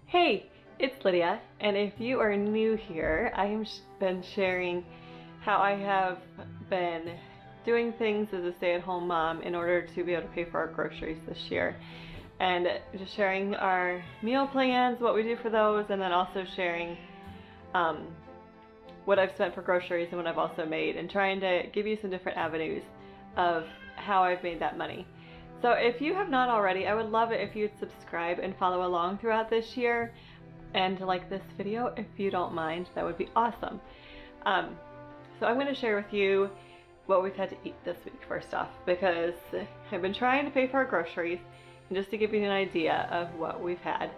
Hey, it's Lydia, and if you are new here, I have been sharing how I have been doing things as a stay-at-home mom in order to be able to pay for our groceries this year. And just sharing our meal plans, what we do for those, and then also sharing um, what I've spent for groceries and what I've also made, and trying to give you some different avenues of how I've made that money. So if you have not already, I would love it if you'd subscribe and follow along throughout this year, and like this video if you don't mind. That would be awesome. So I'm going to share with you what we've had to eat this week first off, because I've been trying to pay for our groceries, and just to give you an idea of what we've had.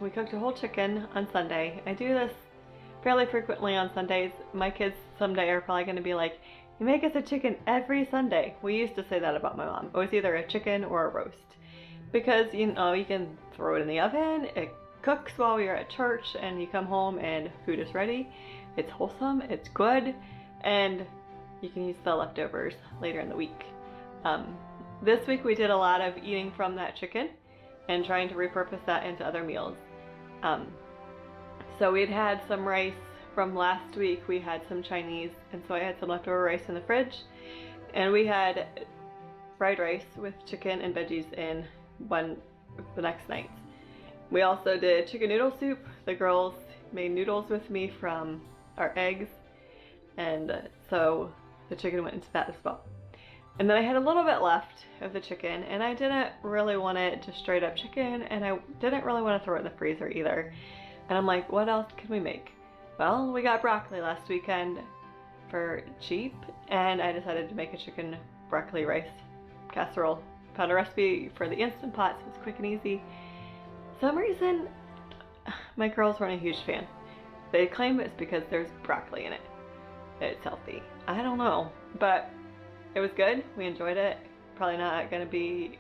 We cooked a whole chicken on Sunday. I do this fairly frequently on Sundays. My kids someday are probably going to be like, "You make us a chicken every Sunday." We used to say that about my mom. It was either a chicken or a roast, because you can throw it in the oven, it cooks while you're at church, and you come home and food is ready. It's wholesome, it's good, and you can use the leftovers later in the week. This week we did a lot of eating from that chicken and trying to repurpose that into other meals. So we'd had some rice from last week. We had some Chinese, and so I had some leftover rice in the fridge, and we had fried rice with chicken and veggies in the next night. We also did chicken noodle soup. The girls made noodles with me from our eggs, and so the chicken went into that as well. And then I had a little bit left of the chicken, and I didn't really want it just straight up chicken, and I didn't really want to throw it in the freezer either. And I'm like, what else can we make? Well, we got broccoli last weekend for cheap, and I decided to make a chicken broccoli rice casserole. Found a recipe for the Instant Pot, so it's quick and easy. For some reason, my girls weren't a huge fan. They claim it's because there's broccoli in it. It's healthy. I don't know, but it was good. We enjoyed it. Probably not going to be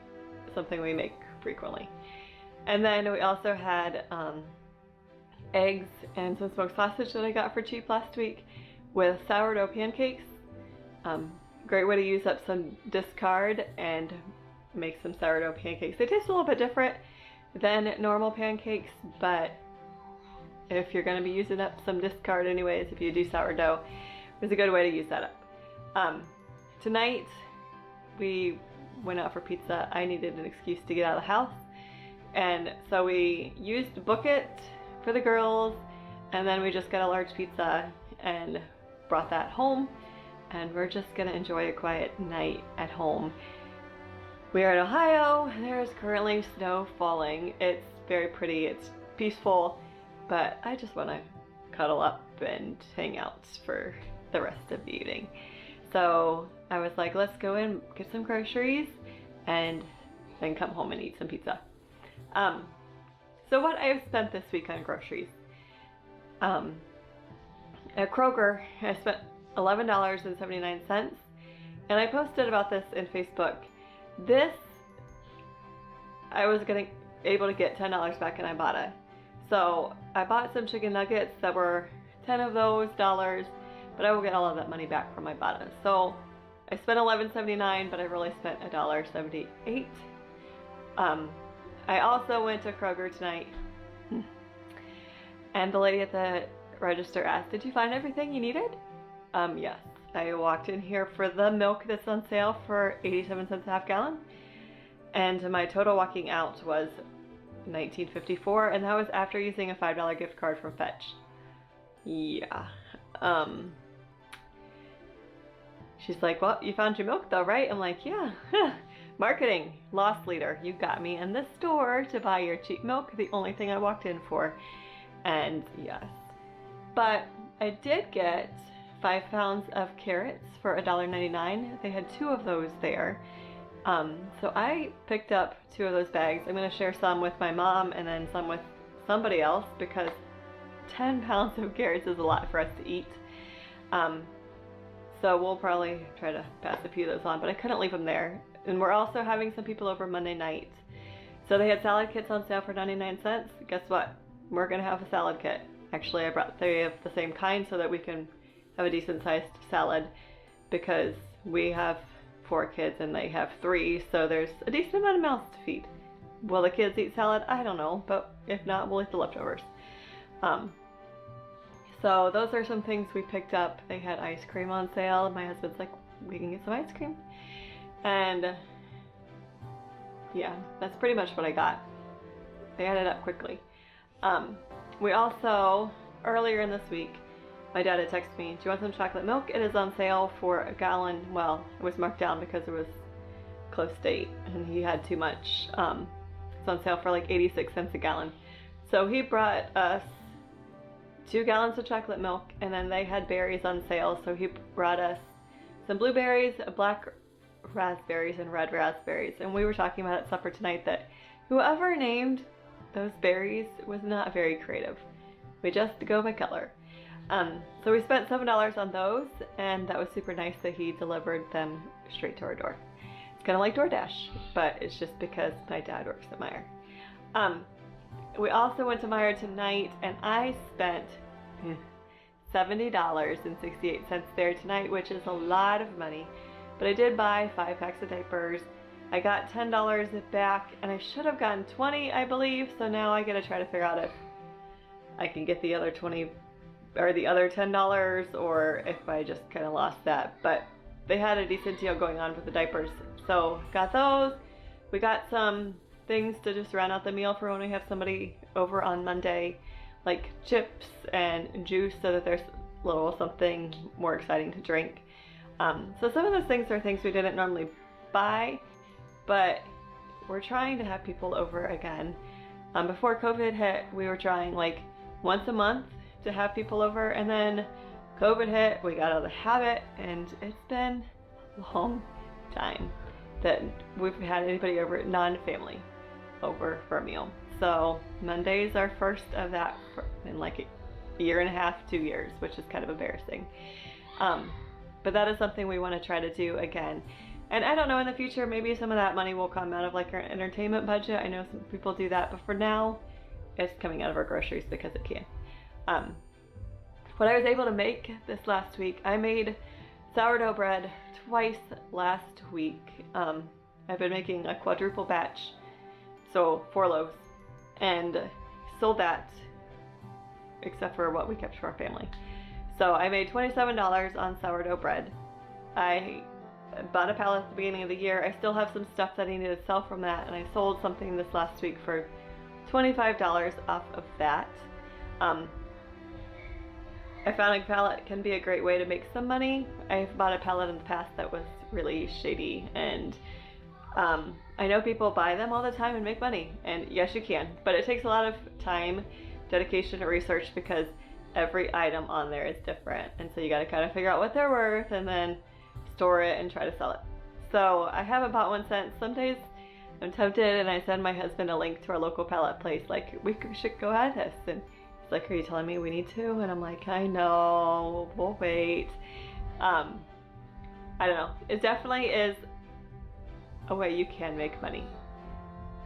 something we make frequently. And then we also had eggs and some smoked sausage that I got for cheap last week with sourdough pancakes. Great way to use up some discard and make some sourdough pancakes. They taste a little bit different than normal pancakes, but if you're going to be using up some discard anyways, if you do sourdough, it's a good way to use that up. Tonight we went out for pizza. I needed an excuse to get out of the house, and so we used Book It for the girls, and then we just got a large pizza and brought that home, and we're just gonna enjoy a quiet night at home. We are in Ohio. There's currently snow falling. It's very pretty, it's peaceful, but I just want to cuddle up and hang out for the rest of the evening. So I was like, let's go in, get some groceries, and then come home and eat some pizza. So what I've spent this week on groceries. At Kroger, I spent $11.79, and I posted about this in Facebook. I was able to get $10 back in ibotta. So I bought some chicken nuggets that were 10 of those dollars, but I will get all of that money back from ibotta. So I spent $11.79, but I really spent $1.78. I also went to Kroger tonight, and the lady at the register asked, "Did you find everything you needed?" Yes. I walked in here for the milk that's on sale for 87 cents a half gallon, and my total walking out was $19.54, and that was after using a $5 gift card from Fetch. Yeah. She's like, "Well, you found your milk though, right?" I'm like, "Yeah." Marketing, loss leader. You got me in the store to buy your cheap milk, the only thing I walked in for. And yes. But I did get 5 pounds of carrots for $1.99. They had 2 of those there. So I picked up 2 of those bags. I'm going to share some with my mom and then some with somebody else, because 10 pounds of carrots is a lot for us to eat. So we'll probably try to pass a few of those on, but I couldn't leave them there. And we're also having some people over Monday night. So they had salad kits on sale for 99 cents. Guess what? We're going to have a salad kit. Actually, I brought 3 of the same kind so that we can have a decent sized salad, because we have 4 kids and they have 3, so there's a decent amount of mouths to feed. Will the kids eat salad? I don't know, but if not, we'll eat the leftovers. So those are some things we picked up. They had ice cream on sale. My husband's like, we can get some ice cream. And yeah, that's pretty much what I got. They added up quickly. We also, earlier in this week, my dad had texted me, do you want some chocolate milk? It is on sale for a gallon. Well, it was marked down because it was close date and he had too much. It's on sale for like 86 cents a gallon. So he brought us 2 gallons of chocolate milk, and then they had berries on sale. So he brought us some blueberries, black raspberries, and red raspberries. And we were talking about at supper tonight that whoever named those berries was not very creative. We just go by color. So we spent $7 on those, and that was super nice that he delivered them straight to our door. It's kind of like DoorDash, but it's just because my dad works at Meijer. We also went to Meijer tonight, and I spent $70.68 there tonight, which is a lot of money. But I did buy 5 packs of diapers. I got $10 back, and I should have gotten 20, I believe. So now I gotta try to figure out if I can get the other 20 or the other $10, or if I just kind of lost that. But they had a decent deal going on with the diapers, so got those. We got some things to just round out the meal for when we have somebody over on Monday, like chips and juice, so that there's a little something more exciting to drink. So some of those things are things we didn't normally buy, but we're trying to have people over again. Before COVID hit, we were trying like once a month to have people over, and then COVID hit, we got out of the habit, and it's been a long time that we've had anybody over, non-family, over for a meal. So Monday's our first of that in like a year and a half, 2 years, which is kind of embarrassing. But that is something we want to try to do again. And I don't know, in the future, maybe some of that money will come out of like our entertainment budget. I know some people do that, but for now, it's coming out of our groceries because it can. What I was able to make this last week, I made sourdough bread twice last week. I've been making a quadruple batch, so 4 loaves, and sold that, except for what we kept for our family. So I made $27 on sourdough bread. I bought a pallet at the beginning of the year. I still have some stuff that I need to sell from that, and I sold something this last week for $25 off of that. I found a pallet can be a great way to make some money. I've bought a pallet in the past that was really shady, and I know people buy them all the time and make money, and yes, you can, but it takes a lot of time, dedication, and research because every item on there is different, and so you got to kind of figure out what they're worth and then store it and try to sell it. So I haven't bought one since. Some days I'm tempted, and I send my husband a link to our local pallet place, like, we should go at this, and he's like, are you telling me we need to? And I'm like, I know, we'll wait. I don't know. It definitely is a way you can make money.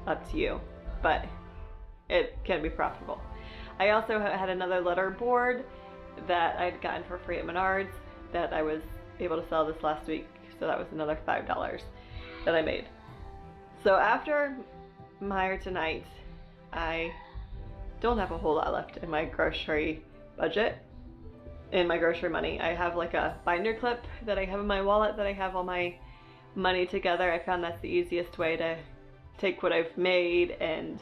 Up to you, but it can be profitable. I also had another letter board that I'd gotten for free at Menards that I was able to sell this last week, so that was another $5 that I made. So after Meijer tonight, I don't have a whole lot left in my grocery budget, in my grocery money. I have like a binder clip that I have in my wallet that I have all my money together. I found that's the easiest way to take what I've made and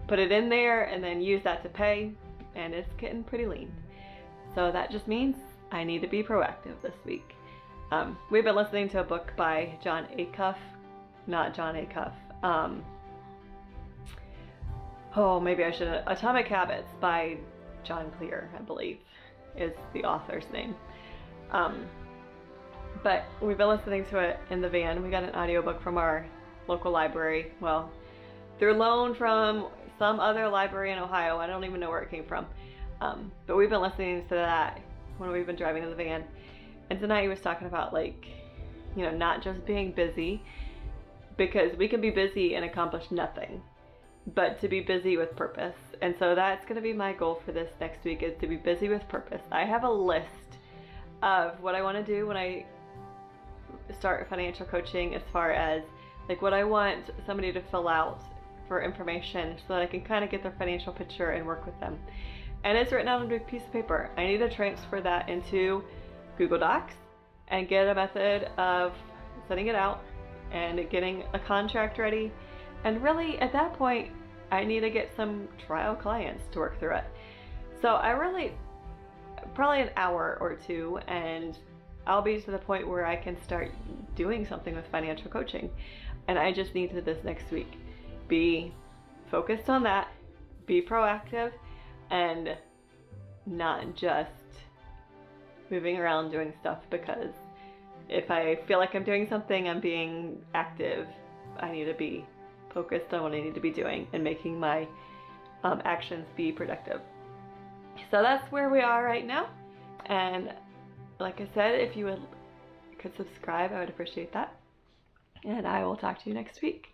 put it in there and then use that to pay, and it's getting pretty lean. So that just means I need to be proactive this week. We've been listening to a book by Jon Acuff, not Jon Acuff. Maybe I should. Atomic Habits by John Clear, I believe, is the author's name. But we've been listening to it in the van. We got an audiobook from our local library. Well, through loan from some other library in Ohio. I don't even know where it came from. But we've been listening to that when we've been driving in the van. And tonight he was talking about, like, you know, not just being busy, because we can be busy and accomplish nothing, but to be busy with purpose. And so that's going to be my goal for this next week, is to be busy with purpose. I have a list of what I want to do when I start financial coaching, as far as like what I want somebody to fill out for information so that I can kind of get their financial picture and work with them. And it's written out on a piece of paper. I need to transfer that into Google Docs and get a method of sending it out and getting a contract ready. And really, at that point, I need to get some trial clients to work through it. So I really, probably an hour or two, and I'll be to the point where I can start doing something with financial coaching. And I just need to this next week. Be focused on that, be proactive, and not just moving around doing stuff, because if I feel like I'm doing something, I'm being active. I need to be focused on what I need to be doing and making my actions be productive. So that's where we are right now. And like I said, if you could subscribe, I would appreciate that. And I will talk to you next week.